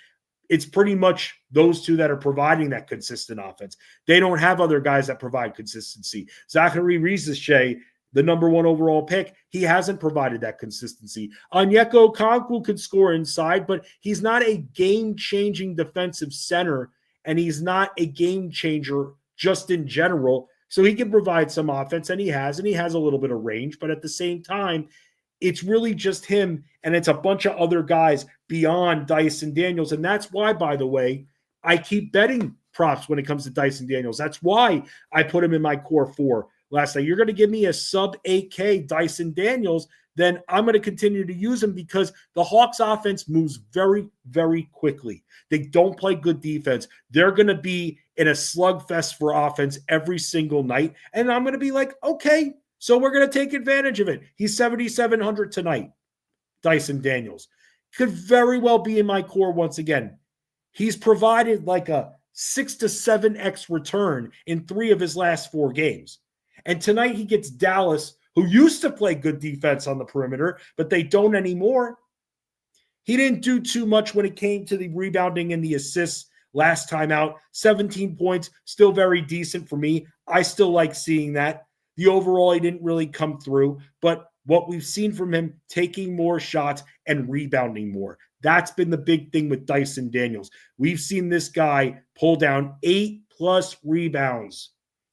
it's pretty much those two that are providing that consistent offense. They don't have other guys that provide consistency. Zachary Riziche, the number 1 overall pick, he hasn't provided that consistency. Onyeka Okongwu could score inside, but he's not a game-changing defensive center, and he's not a game changer just in general. So he can provide some offense, and he has a little bit of range, but at the same time, it's really just him, and it's a bunch of other guys beyond Dyson Daniels. And that's why, by the way, I keep betting props when it comes to Dyson Daniels. That's why I put him in my core 4 last night. You're going to give me a sub 8K Dyson Daniels, then I'm going to continue to use him because the Hawks offense moves very, very quickly. They don't play good defense. They're going to be in a slugfest for offense every single night. And I'm going to be like, okay, so we're going to take advantage of it. He's 7,700 tonight, Dyson Daniels. Could very well be in my core once again. He's provided like a 6 to 7x return in 3 of his last 4 games. And tonight he gets Dallas, who used to play good defense on the perimeter, but they don't anymore. He didn't do too much when it came to the rebounding and the assists last time out. 17 points, still very decent for me. I still like seeing that. The overall, he didn't really come through, but what we've seen from him, taking more shots and rebounding more. That's been the big thing with Dyson Daniels. We've seen this guy pull down 8+ rebounds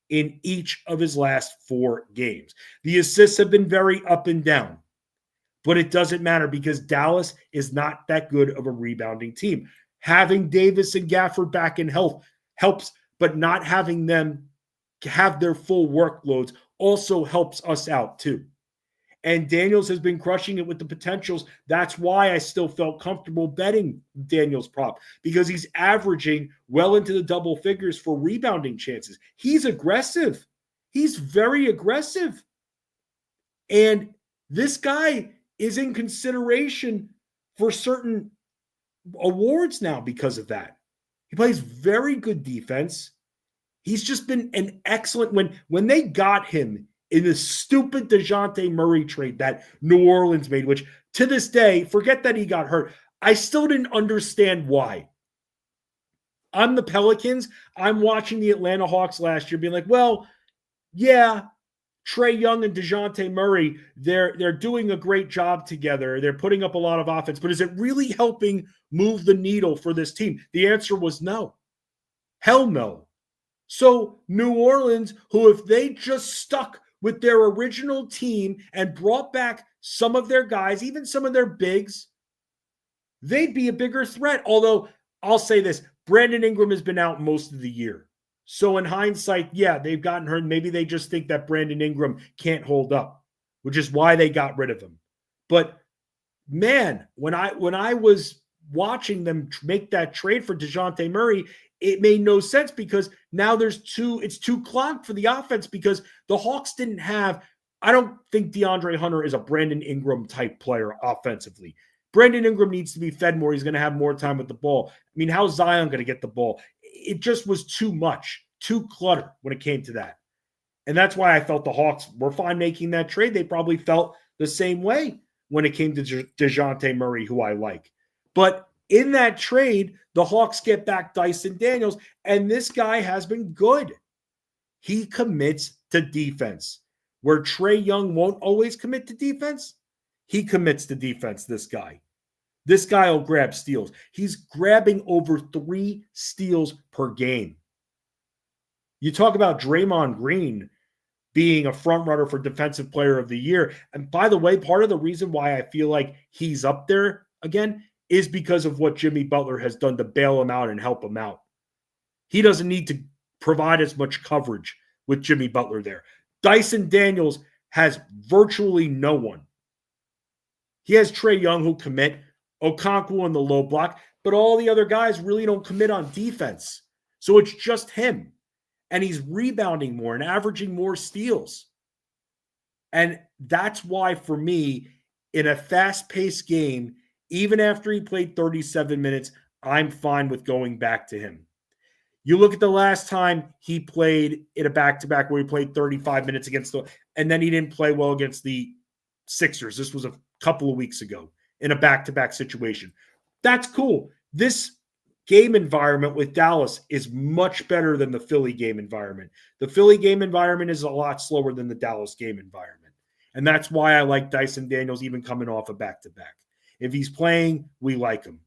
in each of his last 4 games. The assists have been very up and down, but it doesn't matter because Dallas is not that good of a rebounding team. Having Davis and Gafford back in health helps, but not having them have their full workloads also helps us out too. And Daniels has been crushing it with the potentials. That's why I still felt comfortable betting Daniels prop, because he's averaging well into the double figures for rebounding chances. He's aggressive. He's very aggressive. And this guy is in consideration for certain awards now because of that. He plays very good defense. He's just been an excellent when they got him in the stupid DeJounte Murray trade that New Orleans made, which to this day, forget that he got hurt. I still didn't understand why. I'm the Pelicans. I'm watching the Atlanta Hawks last year being like, well, yeah, Trae Young and DeJounte Murray, they're doing a great job together. They're putting up a lot of offense, but is it really helping move the needle for this team? The answer was no. Hell no. So New Orleans, who if they just stuck with their original team and brought back some of their guys, even some of their bigs, they'd be a bigger threat. Although I'll say this, Brandon Ingram has been out most of the year. So in hindsight, yeah, they've gotten hurt. Maybe they just think that Brandon Ingram can't hold up, which is why they got rid of him. But man, when I was watching them make that trade for DeJounte Murray, it made no sense because now it's too clogged for the offense because the Hawks didn't have, I don't think DeAndre Hunter is a Brandon Ingram type player offensively. Brandon Ingram needs to be fed more. He's going to have more time with the ball. I mean, how's Zion going to get the ball? It just was too much, too clutter when it came to that. And that's why I felt the Hawks were fine making that trade. They probably felt the same way when it came to DeJounte Murray, who I like. But in that trade, the Hawks get back Dyson Daniels, and this guy has been good. He commits to defense. Where Trae Young won't always commit to defense, he commits to defense, this guy. This guy will grab steals. He's grabbing over 3 steals per game. You talk about Draymond Green being a frontrunner for Defensive Player of the Year. And by the way, part of the reason why I feel like he's up there again is because of what Jimmy Butler has done to bail him out and help him out. He doesn't need to provide as much coverage with Jimmy Butler there. Dyson Daniels has virtually no one. He has Trae Young who commit, Okonkwo in the low block, but all the other guys really don't commit on defense. So it's just him. And he's rebounding more and averaging more steals. And that's why, for me, in a fast-paced game, even after he played 37 minutes, I'm fine with going back to him. You look at the last time he played in a back-to-back where he played 35 minutes and then he didn't play well against the Sixers. This was a couple of weeks ago in a back-to-back situation. That's cool. This game environment with Dallas is much better than the Philly game environment. The Philly game environment is a lot slower than the Dallas game environment. And that's why I like Dyson Daniels even coming off a back-to-back. If he's playing, we like him.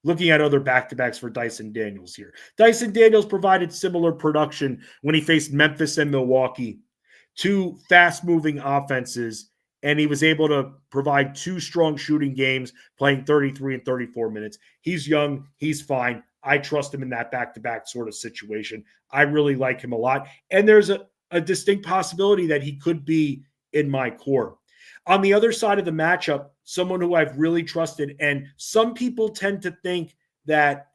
Looking at other back-to-backs for Dyson Daniels here. Dyson Daniels provided similar production when he faced Memphis and Milwaukee. 2 fast-moving offenses, and he was able to provide 2 strong shooting games, playing 33 and 34 minutes. He's young. He's fine. I trust him in that back-to-back sort of situation. I really like him a lot. And there's a distinct possibility that he could be in my core. On the other side of the matchup, someone who I've really trusted, and some people tend to think that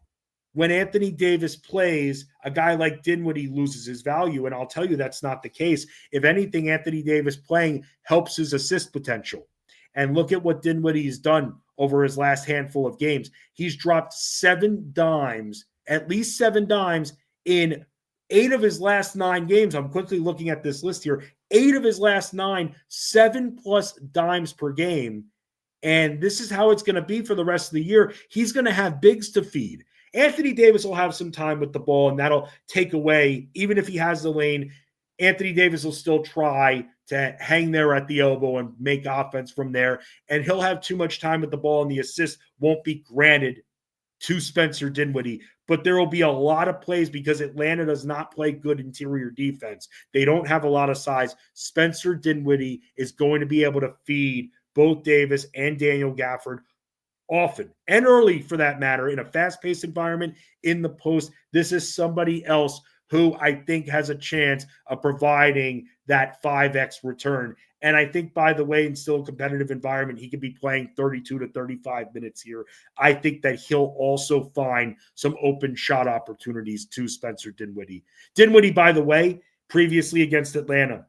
when Anthony Davis plays, a guy like Dinwiddie loses his value, and I'll tell you that's not the case. If anything, Anthony Davis playing helps his assist potential. And look at what Dinwiddie's done over his last handful of games. He's dropped 7 dimes, at least 7 dimes in 8 of his last 9 games, I'm quickly looking at this list here, 8 of his last 9, 7+ dimes per game. And this is how it's going to be for the rest of the year. He's going to have bigs to feed. Anthony Davis will have some time with the ball, and that'll take away, even if he has the lane, Anthony Davis will still try to hang there at the elbow and make offense from there. And he'll have too much time with the ball, and the assist won't be granted to Spencer Dinwiddie. But there will be a lot of plays because Atlanta does not play good interior defense. They don't have a lot of size. Spencer Dinwiddie is going to be able to feed both Davis and Daniel Gafford often and early, for that matter, in a fast-paced environment in the post. This is somebody else who I think has a chance of providing that 5x return. And I think, by the way, in still a competitive environment, he could be playing 32 to 35 minutes here. I think that he'll also find some open shot opportunities to Spencer Dinwiddie. Dinwiddie, by the way, previously against Atlanta,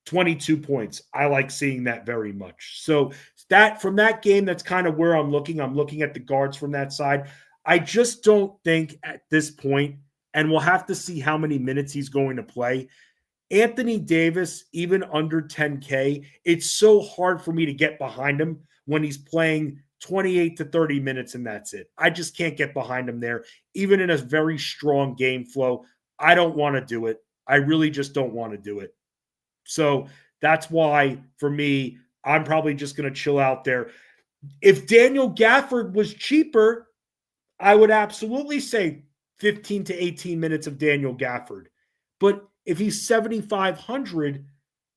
22 points. I like seeing that very much. So that from that game, that's kind of where I'm looking. I'm looking at the guards from that side. I just don't think at this point, and we'll have to see how many minutes he's going to play, Anthony Davis, even under 10K, it's so hard for me to get behind him when he's playing 28 to 30 minutes and that's it. I just can't get behind him there. Even in a very strong game flow, I don't want to do it. I really just don't want to do it. So that's why, for me, I'm probably just going to chill out there. If Daniel Gafford was cheaper, I would absolutely say 15 to 18 minutes of Daniel Gafford. But if he's 7,500,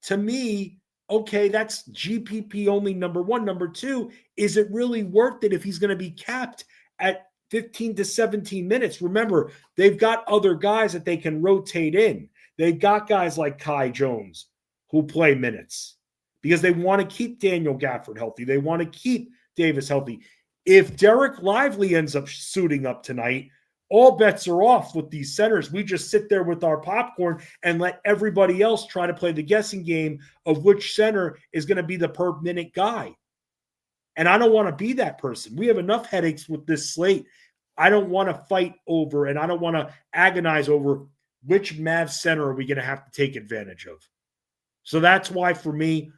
to me, okay, that's GPP only, number one. Number two, is it really worth it if he's going to be capped at 15 to 17 minutes? Remember, they've got other guys that they can rotate in. They've got guys like Kai Jones who play minutes because they want to keep Daniel Gafford healthy. They want to keep Davis healthy. If Derek Lively ends up suiting up tonight, all bets are off with these centers. We just sit there with our popcorn and let everybody else try to play the guessing game of which center is going to be the per minute guy. And I don't want to be that person. We have enough headaches with this slate. I don't want to fight over, and I don't want to agonize over which Mavs center are we going to have to take advantage of. So that's why, for me,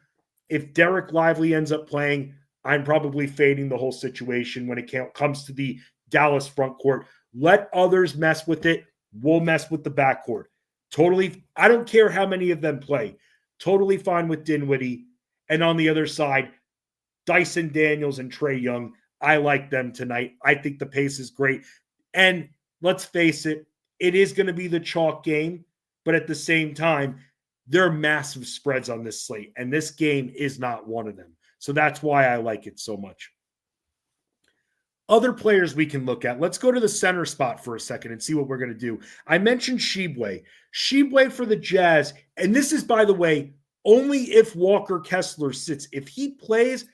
if Derek Lively ends up playing, I'm probably fading the whole situation when it comes to the Dallas front court. Let others mess with it. We'll mess with the backcourt. Totally. I don't care how many of them play. Totally fine with Dinwiddie. And on the other side, Dyson Daniels and Trae Young. I like them tonight. I think the pace is great. And let's face it, it is going to be the chalk game. But at the same time, there are massive spreads on this slate. And this game is not one of them. So that's why I like it so much. Other players we can look at. Let's go to the center spot for a second and see what we're going to do. I mentioned Shibwe. Shibwe for the Jazz. And this is, by the way, only if Walker Kessler sits. If he plays,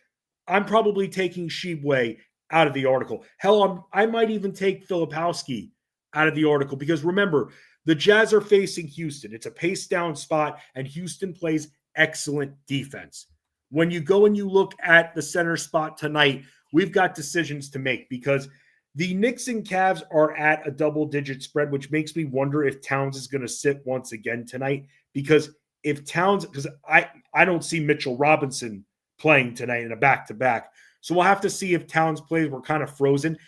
I'm probably taking Shibwe out of the article. Hell, I might even take Filipowski out of the article because remember, the Jazz are facing Houston. It's a pace down spot, and Houston plays excellent defense. When you go and you look at the center spot tonight, we've got decisions to make because the Knicks and Cavs are at a double-digit spread, which makes me wonder if Towns is going to sit once again tonight. Because if Towns, because I don't see Mitchell Robinson playing tonight in a back-to-back. So we'll have to see if Towns plays. We're kind of frozen.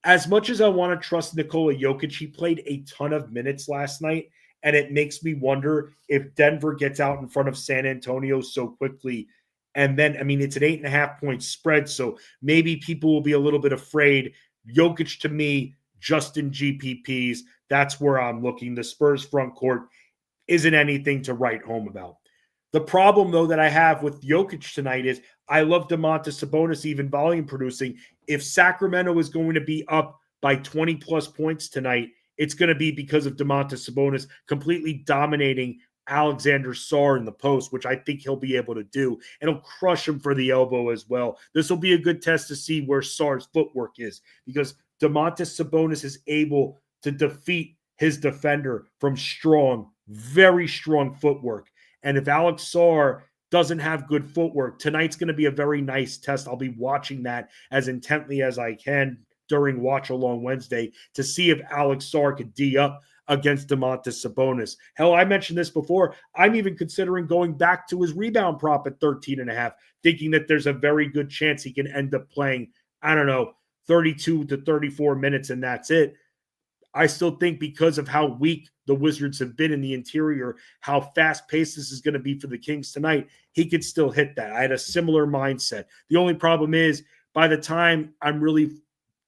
As much as I want to trust Nikola Jokic, he played a ton of minutes last night, and it makes me wonder if Denver gets out in front of San Antonio so quickly. And then, I mean, it's an 8.5-point spread, so maybe people will be a little bit afraid. Jokic, to me, just in GPPs, that's where I'm looking. The Spurs front court isn't anything to write home about. The problem, though, that I have with Jokic tonight is I love Domantas Sabonis even volume producing. If Sacramento is going to be up by 20-plus points tonight, it's going to be because of Domantas Sabonis completely dominating Alexander Sarr in the post, which I think he'll be able to do. And he'll crush him for the elbow as well. This will be a good test to see where Sarr's footwork is because Domantas Sabonis is able to defeat his defender from strong, very strong footwork. And if Alex Sarr doesn't have good footwork, tonight's going to be a very nice test. I'll be watching that as intently as I can during Watch Along Wednesday to see if Alex Sarr could D up against Domantas Sabonis. Hell, I mentioned this before. I'm even considering going back to his rebound prop at 13.5, thinking that there's a very good chance he can end up playing, 32 to 34 minutes, and that's it. I still think because of how weak the Wizards have been in the interior, how fast-paced this is going to be for the Kings tonight, he could still hit that. I had a similar mindset. The only problem is by the time I'm really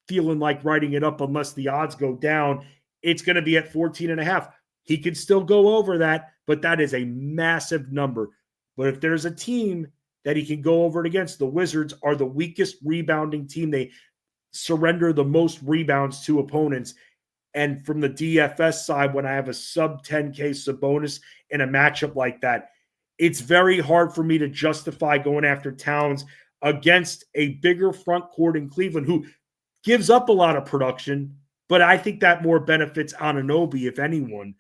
feeling like writing it up, unless the odds go down, it's going to be at 14.5. He could still go over that, but that is a massive number. But if there's a team that he can go over it against, the Wizards are the weakest rebounding team. They surrender the most rebounds to opponents. And from the DFS side, when I have a sub 10K Sabonis in a matchup like that, it's very hard for me to justify going after Towns against a bigger front court in Cleveland, who gives up a lot of production, but I think that more benefits Anunoby, if anyone,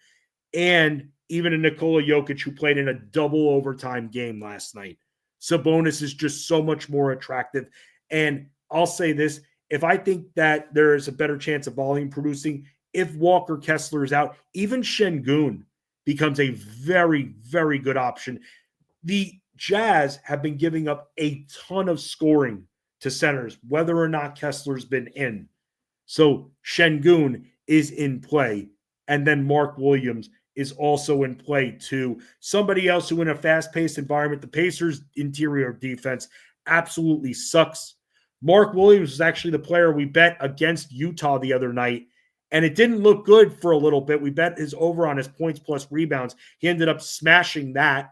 and even a Nikola Jokic, who played in a double overtime game last night. Sabonis is just so much more attractive. And I'll say this, if I think that there is a better chance of volume producing, if Walker Kessler is out, even Şengün becomes a very, very good option. The Jazz have been giving up a ton of scoring to centers, whether or not Kessler's been in. So Şengün is in play. And then Mark Williams is also in play too. Somebody else who in a fast-paced environment, the Pacers' interior defense absolutely sucks. Mark Williams was actually the player we bet against Utah the other night, and it didn't look good for a little bit. We bet his over on his points plus rebounds. He ended up smashing that,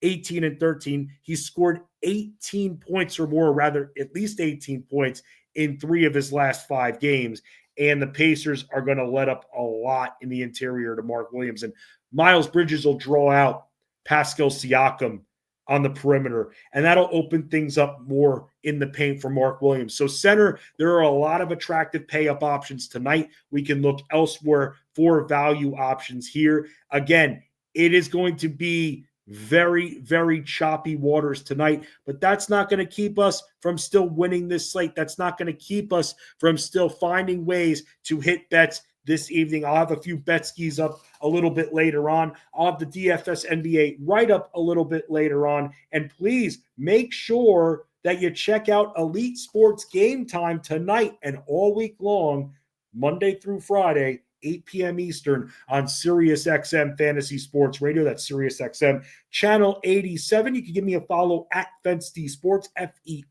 18 and 13. He scored 18 points or more, rather at least 18 points in 3 of his last 5 games. And the Pacers are going to let up a lot in the interior to Mark Williams. And Miles Bridges will draw out Pascal Siakam on the perimeter, and that'll open things up more in the paint for Mark Williams. So center, there are a lot of attractive pay-up options tonight. We can look elsewhere for value options here. Again, it is going to be very, very choppy waters tonight, but that's not going to keep us from still winning this slate. That's not going to keep us from still finding ways to hit bets this evening. I'll have a few bet skis up a little bit later on. I'll have the DFS NBA right up a little bit later on. And please make sure that you check out Elite Sports Game Time tonight and all week long, Monday through Friday, 8 p.m. Eastern on SiriusXM Fantasy Sports Radio. That's SiriusXM Channel 87. You can give me a follow at Fensty Sports, FENSTY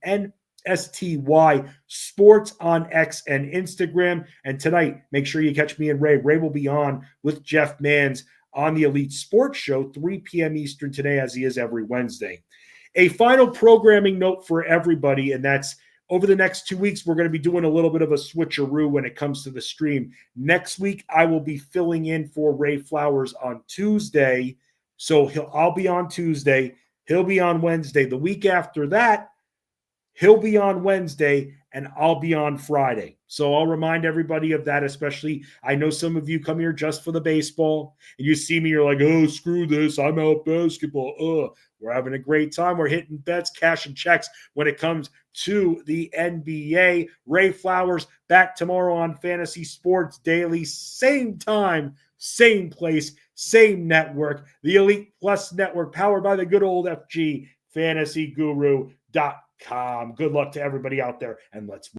Sports on X and Instagram. And tonight, make sure you catch me and Ray. Ray will be on with Jeff Manns on the Elite Sports Show, 3 p.m. Eastern today, as he is every Wednesday. A final programming note for everybody, and that's over the next 2 weeks, we're going to be doing a little bit of a switcheroo when it comes to the stream. Next week, I will be filling in for Ray Flowers on Tuesday. So I'll be on Tuesday. He'll be on Wednesday. The week after that, he'll be on Wednesday, and I'll be on Friday. So I'll remind everybody of that, especially I know some of you come here just for the baseball, and you see me, you're like, oh, screw this, I'm out basketball. We're having a great time. We're hitting bets, cashing checks when it comes to the NBA. Ray Flowers back tomorrow on Fantasy Sports Daily, same time, same place, same network, the Elite Plus Network, powered by the good old FG, fantasyguru.com. Good luck to everybody out there, and let's